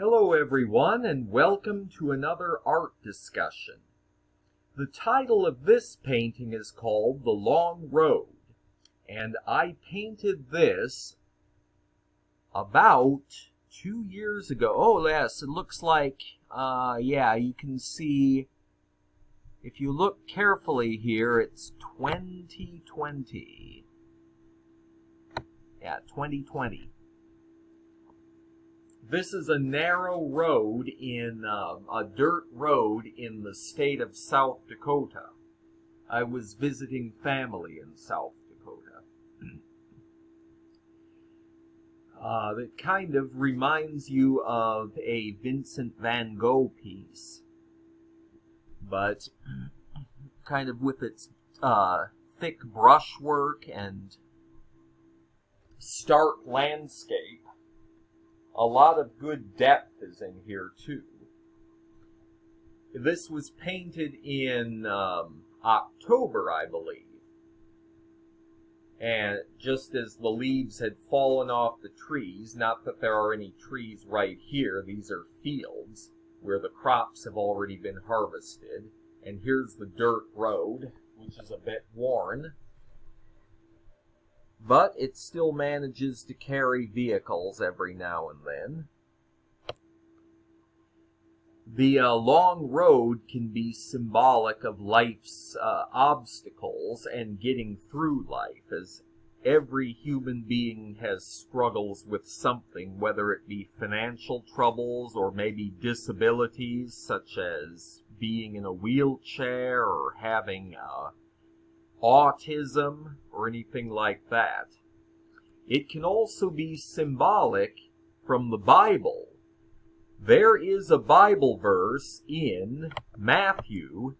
Hello everyone, and welcome to another art discussion. The title of this painting is called The Long Road, and I painted this about 2 years ago. Oh yes, it looks like, you can see, if you look carefully here, it's 2020. Yeah, 2020. This is a narrow road a dirt road in the state of South Dakota. I was visiting family in South Dakota. It kind of reminds you of a Vincent van Gogh piece, but kind of with its thick brushwork and stark landscape. A lot of good depth is in here too. This was painted in October, I believe. And just as the leaves had fallen off the trees, not that there are any trees right here, these are fields where the crops have already been harvested. And here's the dirt road, which is a bit worn, but it still manages to carry vehicles every now and then. The long road can be symbolic of life's obstacles and getting through life, as every human being has struggles with something, whether it be financial troubles or maybe disabilities, such as being in a wheelchair or having autism or anything like that. It can also be symbolic from the Bible. There is a Bible verse in Matthew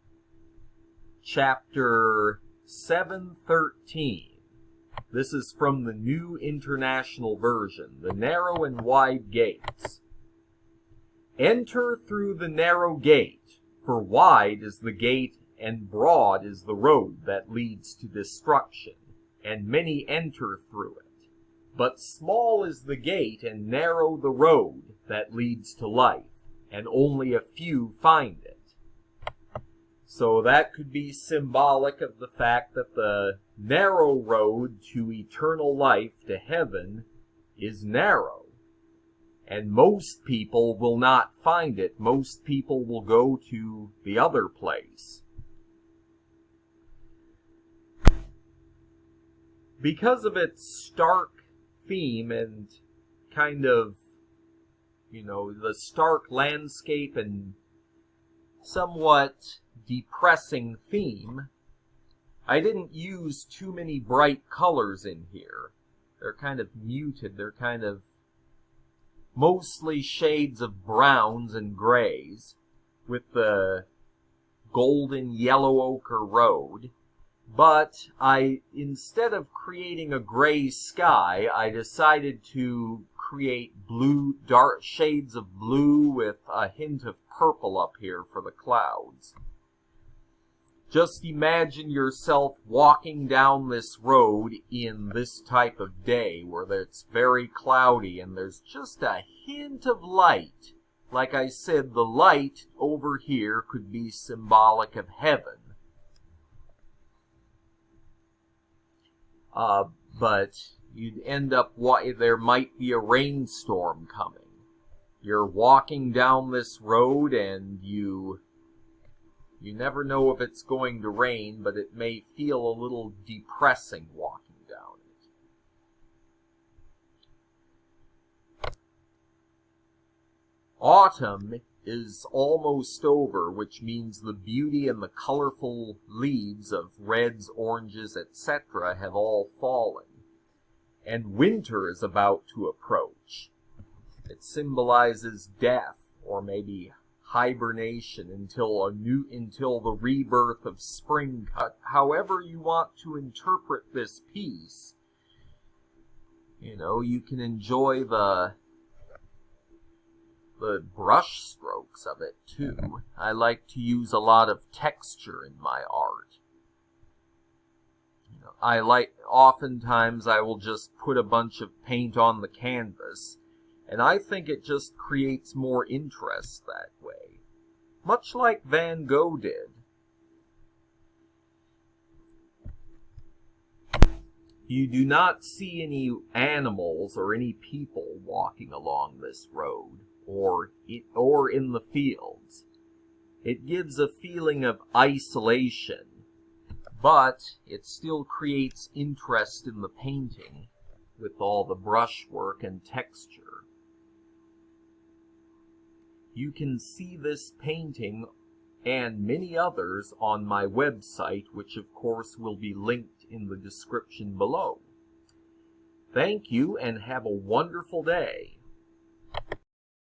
chapter 7:13. This is from the New International Version. The narrow and wide gates. Enter through the narrow gate, for wide is the gate and broad is the road that leads to destruction, and many enter through it. But small is the gate and narrow the road that leads to life, and only a few find it. So that could be symbolic of the fact that the narrow road to eternal life, to heaven, is narrow. And most people will not find it. Most people will go to the other place. Because of its stark theme and kind of, the stark landscape and somewhat depressing theme, I didn't use too many bright colors in here. They're kind of muted. They're kind of mostly shades of browns and grays with the golden yellow ochre road. But instead of creating a gray sky, I decided to create dark shades of blue with a hint of purple up here for the clouds. Just imagine yourself walking down this road in this type of day where it's very cloudy and there's just a hint of light. Like I said, the light over here could be symbolic of heaven. But you'd end up, there might be a rainstorm coming. You're walking down this road and you never know if it's going to rain, but it may feel a little depressing walking down it. Autumn is almost over, which means the beauty and the colorful leaves of reds, oranges, etc. have all fallen, and winter is about to approach. It symbolizes death, or maybe hibernation until the rebirth of spring. However you want to interpret this piece, you can enjoy the brush strokes of it too. I like to use a lot of texture in my art. Oftentimes I will just put a bunch of paint on the canvas And I think it just creates more interest that way. Much like Van Gogh did. You do not see any animals or any people walking along this road or in the fields. It gives a feeling of isolation, but it still creates interest in the painting with all the brushwork and texture. You can see this painting and many others on my website, which of course will be linked in the description below. Thank you and have a wonderful day.